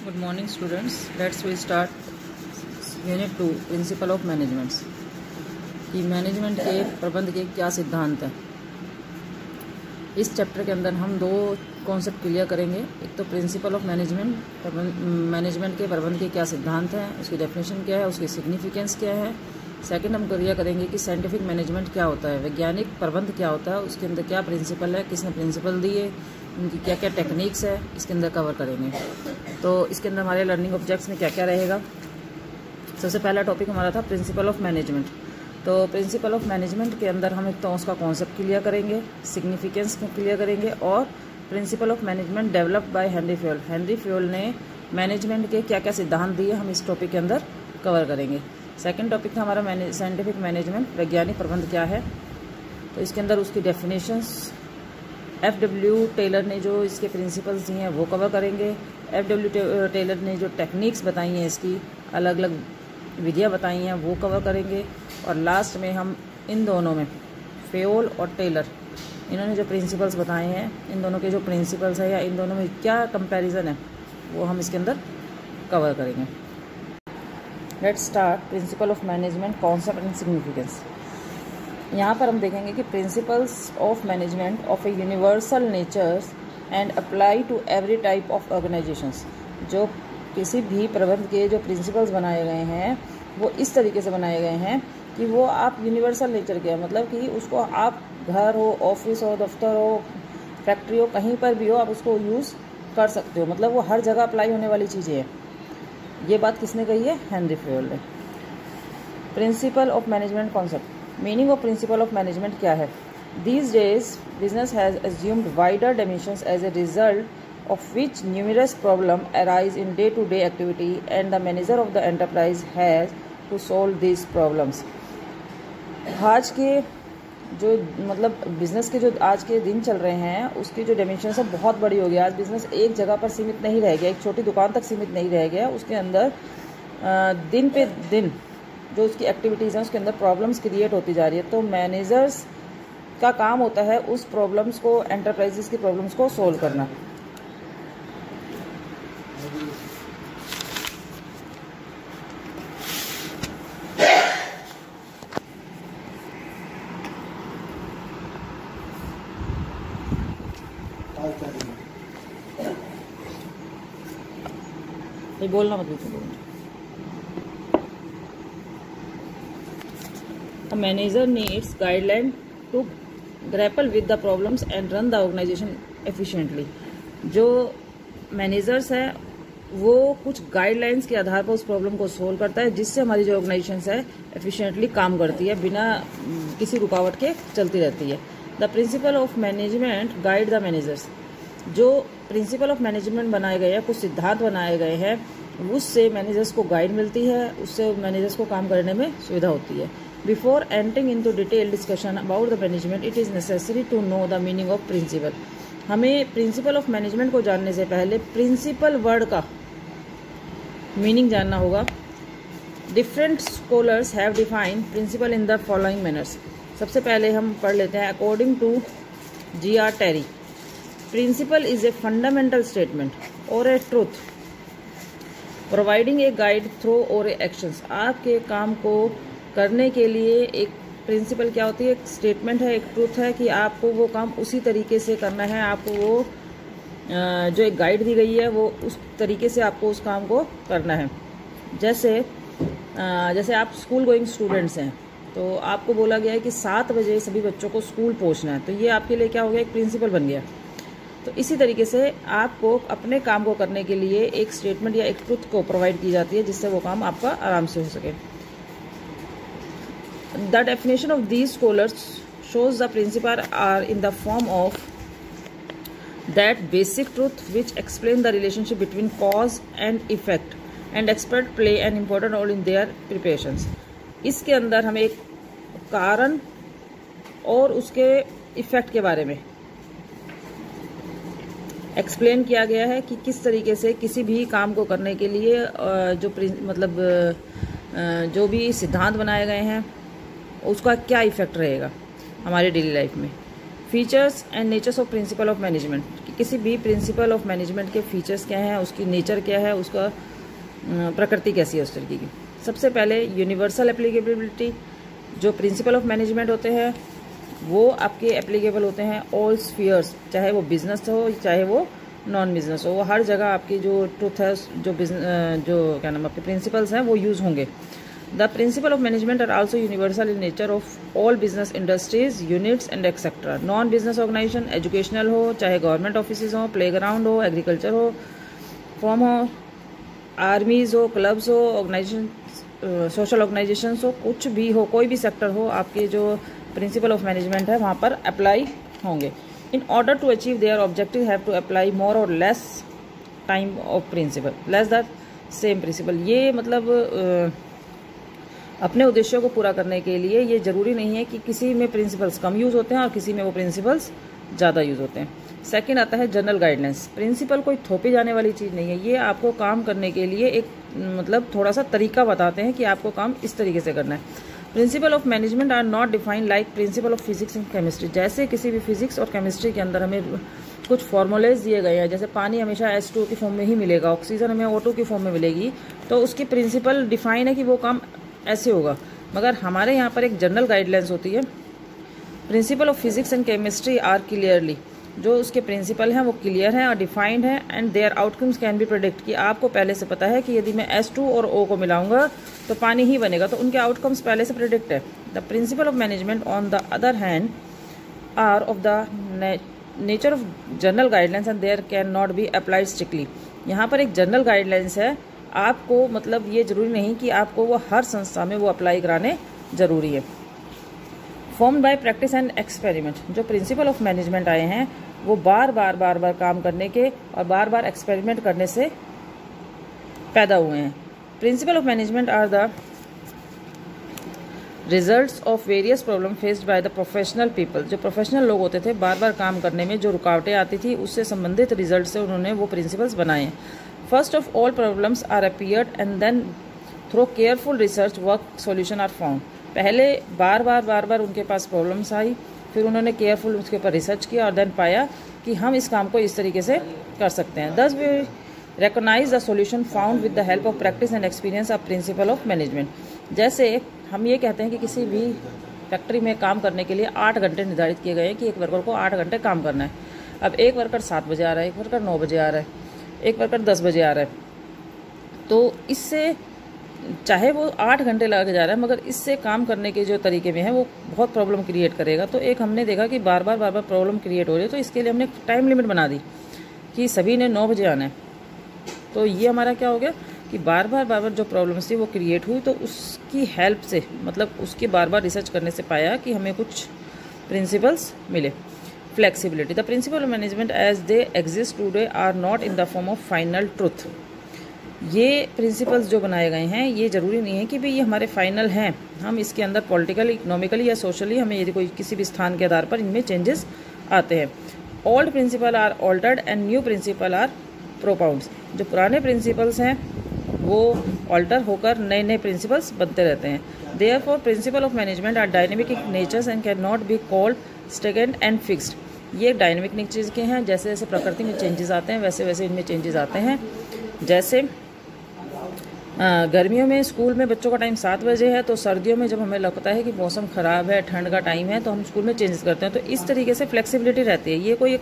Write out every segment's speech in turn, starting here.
Good morning students, let's we start unit 2 principle of managements कि management के प्रबंध के क्या सिद्धांत हैं। इस चैप्टर के अंदर हम दो कॉन्सेप्ट क्लियर करेंगे। एक तो प्रिंसिपल ऑफ मैनेजमेंट के प्रबंध के क्या सिद्धांत हैं, उसकी डेफिनेशन क्या है, उसकी सिग्निफिकेंस क्या है। सेकंड हम क्लियर करेंगे कि साइंटिफिक मैनेजमेंट क्या होता है, वैज्ञानिक प्रबंध क्या होता है, उसके अंदर क्या प्रिंसिपल है, किसने प्रिंसिपल दिए, उनकी क्या क्या टेक्निक्स है, इसके अंदर कवर करेंगे। तो इसके अंदर हमारे लर्निंग ऑब्जेक्ट्स में क्या क्या रहेगा। सबसे पहला टॉपिक हमारा था प्रिंसिपल ऑफ मैनेजमेंट। तो प्रिंसिपल ऑफ मैनेजमेंट के अंदर हम एक तो उसका कॉन्सेप्ट क्लियर करेंगे, सिग्निफिकेंस क्लियर करेंगे और principal of management developed by Henry Fayol. Henry Fayol ने मैनेजमेंट के क्या क्या सिद्धांत दिए, हम इस टॉपिक के अंदर कवर करेंगे। सेकंड टॉपिक था हमारा साइंटिफिक मैनेजमेंट, वैज्ञानिक प्रबंध क्या है। तो इसके अंदर उसकी डेफिनेशंस F.W. टेलर ने जो इसके प्रिंसिपल्स दिए हैं वो कवर करेंगे। F.W. टेलर ने जो टेक्निक्स बताई हैं, इसकी अलग अलग विधियाँ बताई हैं, वो कवर करेंगे। और लास्ट में हम इन दोनों में फ्योल और टेलर, इन्होंने जो प्रिंसिपल्स बताए हैं, इन दोनों के जो प्रिंसिपल्स है या इन दोनों में क्या कंपैरिजन है, वो हम इसके अंदर कवर करेंगे। Let's start principle of management, concept and significance. यहाँ पर हम देखेंगे कि principles of management of a universal natures and apply to every type of organisations. जो किसी भी प्रबंध के जो प्रिंसिपल्स बनाए गए हैं वो इस तरीके से बनाए गए हैं कि वो आप यूनिवर्सल नेचर के, मतलब कि उसको आप घर हो, ऑफिस हो, दफ्तर हो, फैक्ट्री हो, कहीं पर भी हो, आप उसको यूज़ कर सकते हो। मतलब वो हर जगह अप्लाई होने वाली चीज़ें हैं। ये बात किसने कही है? हेनरी फ्योल ने। Principal of management concept, meaning of principle of management क्या है? These days, business has assumed wider dimensions as a result of which numerous problems arise in day-to-day activity, and the manager of the enterprise has to solve these problems. आज के जो मतलब business के जो आज के दिन चल रहे हैं, उसकी जो डायमेंशन है बहुत बड़ी हो गई। आज बिजनेस एक जगह पर सीमित नहीं रह गया, एक छोटी दुकान तक सीमित नहीं रह गया। उसके अंदर दिन पे दिन जो उसकी एक्टिविटीज़ हैं, उसके अंदर प्रॉब्लम्स क्रिएट होती जा रही है। तो मैनेजर्स का काम होता है उस प्रॉब्लम्स को, एंटरप्राइजेस की प्रॉब्लम्स को सोल्व करना। ये बोलना मत पूछो। A manager needs guideline to grapple with the problems and run the organization efficiently. जो मैनेजर्स है वो कुछ गाइडलाइंस के आधार पर उस प्रॉब्लम को सोल्व करता है, जिससे हमारी जो ऑर्गेनाइजेशन है एफिशिएंटली काम करती है, बिना किसी रुकावट के चलती रहती है। The principle of management guide the managers. जो प्रिंसिपल ऑफ मैनेजमेंट बनाए गए हैं, कुछ सिद्धांत बनाए गए हैं, उससे मैनेजर्स को गाइड मिलती है, उससे मैनेजर्स को काम करने में सुविधा होती है। Before entering into detail discussion about the management, it is necessary to know the meaning of principle. हमें प्रिंसिपल ऑफ मैनेजमेंट को जानने से पहले प्रिंसिपल वर्ड का मीनिंग जानना होगा। Different scholars have defined principle in the following manners. सबसे पहले हम पढ़ लेते हैं according to G.R. Terry, principle is a fundamental statement और a truth providing a guide through और ए एक्शंस। आपके काम को करने के लिए एक प्रिंसिपल क्या होती है? एक स्टेटमेंट है, एक ट्रूथ है कि आपको वो काम उसी तरीके से करना है। आपको वो जो एक गाइड दी गई है वो उस तरीके से आपको उस काम को करना है। जैसे आप स्कूल गोइंग स्टूडेंट्स हैं, तो आपको बोला गया है कि 7 बजे सभी बच्चों को स्कूल पहुंचना है, तो ये आपके लिए क्या हो गया? एक प्रिंसिपल बन गया। तो इसी तरीके से आपको अपने काम को करने के लिए एक स्टेटमेंट या एक ट्रुथ को प्रोवाइड की जाती है, जिससे वो काम आपका आराम से हो सके। The definition of these scholars shows the principle are in the form of that basic truth which explain the relationship between cause and effect and expert play an important role in their preparations. इसके अंदर हमें एक कारण और उसके effect के बारे में एक्सप्लेन किया गया है कि किस तरीके से किसी भी काम को करने के लिए जो भी सिद्धांत बनाए गए हैं उसका क्या इफेक्ट रहेगा हमारे डेली लाइफ में। Features and natures of principle of management, किसी भी प्रिंसिपल ऑफ मैनेजमेंट के फीचर्स क्या हैं, उसकी नेचर क्या है, उसका प्रकृति कैसी है उस तरीके की। सबसे पहले यूनिवर्सल एप्लीकेबिलिटी। जो प्रिंसिपल ऑफ मैनेजमेंट होते हैं वो आपके एप्लीकेबल होते हैं ऑल स्फीयर्स, चाहे वो बिजनेस हो चाहे वो नॉन बिजनेस हो, वो हर जगह आपकी जो ट्रुथ है, जो क्या नाम आपके प्रिंसिपल्स हैं वो यूज़ होंगे। The principle of management are also universal in nature of all business industries, units and etcetera. Non business organisation, educational हो चाहे गवर्नमेंट ऑफिस हो, प्ले ग्राउंड हो, एग्रीकल्चर हो, फॉर्म हो, आर्मीज हो, क्लब्स हो, ऑर्गेनाइजेशन, सोशल ऑर्गेनाइजेशन हो, कुछ भी हो, कोई भी सेक्टर हो, आपके जो प्रिंसिपल ऑफ मैनेजमेंट है वहाँ पर अप्लाई होंगे। In order to achieve their objective have to apply more और less time of principle less the same principle. ये मतलब अपने उद्देश्यों को पूरा करने के लिए ये जरूरी नहीं है कि किसी में प्रिंसिपल्स कम यूज़ होते हैं और किसी में वो प्रिंसिपल्स ज़्यादा यूज़ होते हैं। सेकंड आता है जनरल गाइडलाइंस। प्रिंसिपल कोई थोपी जाने वाली चीज़ नहीं है, ये आपको काम करने के लिए एक मतलब थोड़ा सा तरीका बताते हैं कि आपको काम इस तरीके से करना है। Principle of management are not defined like principle of physics and chemistry. जैसे किसी भी फिजिक्स और केमिस्ट्री के अंदर हमें कुछ फॉर्मूलेज दिए गए हैं, जैसे पानी हमेशा H2O की फॉर्म में ही मिलेगा, ऑक्सीजन हमें O2 की फॉर्म में मिलेगी, तो उसकी प्रिंसिपल डिफाइन है कि वो काम ऐसे होगा। मगर हमारे यहाँ पर एक जनरल गाइडलाइंस होती है। Principle of physics and chemistry are clearly, जो उसके प्रिंसिपल हैं वो क्लियर हैं और डिफाइंड हैं, and their outcomes can be predict, कि आपको पहले से पता है कि यदि मैं H2 और O को मिलाऊंगा तो पानी ही बनेगा, तो उनके आउटकम्स पहले से प्रेडिक्ट है। The principle of management on the other hand are of the nature of general guidelines and there can not be applied strictly. यहाँ पर एक जनरल गाइडलाइंस है, आपको मतलब ये जरूरी नहीं कि आपको वो हर संस्था में वो अप्लाई कराने जरूरी है। Form by practice and experiment. जो प्रिंसिपल ऑफ मैनेजमेंट आए हैं वो बार बार काम करने के और बार बार एक्सपेरिमेंट करने से पैदा हुए हैं। Principle of management are the results of various problem faced by the professional people. जो प्रोफेशनल लोग होते थे, बार बार काम करने में जो रुकावटें आती थी उससे संबंधित रिजल्ट से उन्होंने वो प्रिंसिपल्स बनाए हैं। First of all problems are appeared and then through careful research work solution are found. पहले बार बार उनके पास प्रॉब्लम्स आई, फिर उन्होंने केयरफुल उसके ऊपर रिसर्च किया और देन पाया कि हम इस काम को इस तरीके से कर सकते हैं। Thus we recognise the solution found with the help of practice and experience of principle of management. जैसे हम ये कहते हैं कि किसी भी फैक्ट्री में काम करने के लिए 8 घंटे निर्धारित किए गए हैं कि एक वर्कर को 8 घंटे काम करना है। अब एक वर्कर 7 बजे आ रहा है, एक वर्कर 9 बजे आ रहा है, एक वर्कर 10 बजे आ रहा है, तो इससे चाहे वो 8 घंटे लगा के जा रहा है मगर इससे काम करने के जो तरीके में है वो बहुत प्रॉब्लम क्रिएट करेगा। तो एक हमने देखा कि बार बार प्रॉब्लम क्रिएट हो रही है, तो इसके लिए हमने टाइम लिमिट बना दी कि सभी ने 9 बजे आना है। तो ये हमारा क्या हो गया कि बार बार जो प्रॉब्लम्स थी वो क्रिएट हुई, तो उसकी हेल्प से मतलब उसके बार बार रिसर्च करने से पाया कि हमें कुछ प्रिंसिपल्स मिले। Flexibility. The principle of management as they exist today are not in the form of final truth. ये प्रिंसिपल्स जो बनाए गए हैं ये ज़रूरी नहीं है कि भाई ये हमारे फाइनल हैं, हम इसके अंदर पॉलिटिकल, इकोनॉमिकली या सोशली हमें यदि कोई किसी भी स्थान के आधार पर इनमें चेंजेस आते हैं। Old principle are altered and new principle are propounds. जो पुराने प्रिंसिपल्स हैं वो ऑल्टर होकर नए प्रिंसिपल्स बनते रहते हैं। Therefore principle of management are dynamic in natures and can not be called stagnant and fixed. ये डायनेमिक नेचर के हैं, जैसे जैसे प्रकृति में चेंजेस आते हैं वैसे वैसे इनमें चेंजेस आते हैं। जैसे गर्मियों में स्कूल में बच्चों का टाइम 7 बजे है, तो सर्दियों में जब हमें लगता है कि मौसम ख़राब है, ठंड का टाइम है, तो हम स्कूल में चेंजेस करते हैं। तो इस तरीके से फ्लेक्सिबिलिटी रहती है। ये कोई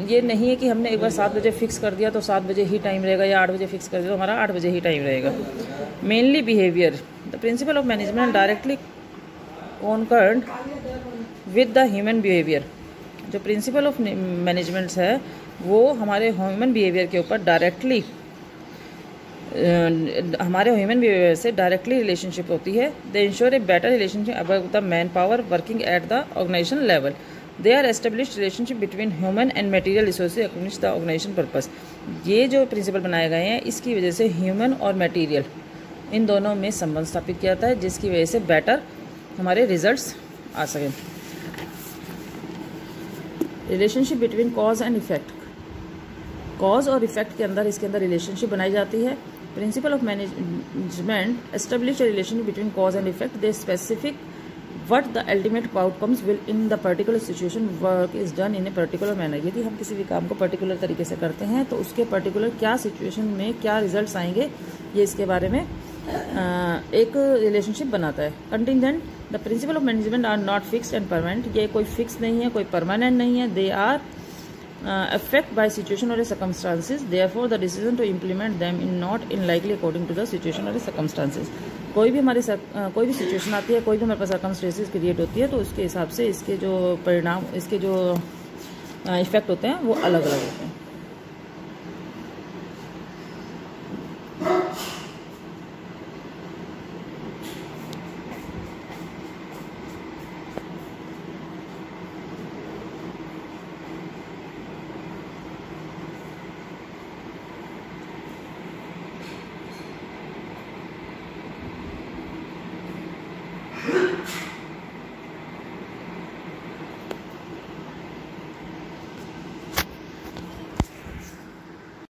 ये नहीं है कि हमने एक बार 7 बजे फिक्स कर दिया तो 7 बजे ही टाइम रहेगा, या 8 बजे फिक्स कर दिया तो हमारा 8 बजे ही टाइम रहेगा। Mainly behaviour. The principle of management directly concerned with the human behaviour. जो प्रिंसिपल ऑफ मैनेजमेंट्स है वो हमारे ह्यूमन बिहेवियर के ऊपर डायरेक्टली हमारे ह्यूमन बिहेवियर से डायरेक्टली रिलेशनशिप होती है। They ensure a better relationship about the man power working at the organisation level. They are established relationship between human and material resources according the organisation purpose. ये जो principal बनाए गए हैं इसकी वजह से ह्यूमन और मटेरियल इन दोनों में संबंध स्थापित किया जाता है, जिसकी वजह से बेटर हमारे रिजल्ट्स आ सकें। Relationship between cause and effect. Cause और इफेक्ट के अंदर इसके अंदर रिलेशनशिप बनाई जाती है। Principle of management establish A relationship between cause and effect. They specific what the ultimate outcomes will in the particular situation work is done in a particular manner. यदि हम किसी भी काम को पर्टिकुलर तरीके से करते हैं तो उसके पर्टिकुलर क्या सिचुएशन में क्या रिजल्ट्स आएंगे, ये इसके बारे में एक रिलेशनशिप बनाता है। Contingent, the principle of management are not fixed and permanent. ये कोई फिक्स नहीं है, कोई परमानेंट नहीं है। They are affect by situation or circumstances, therefore the decision to implement them in not in likely according to the situation or circumstances। कोई भी हमारे कोई भी सिचुएशन आती है, कोई भी हमारे पास सर्कमस्टेंसेस क्रिएट होती है, तो उसके हिसाब से इसके जो परिणाम, इसके जो इफेक्ट होते हैं वो अलग अलग होते हैं।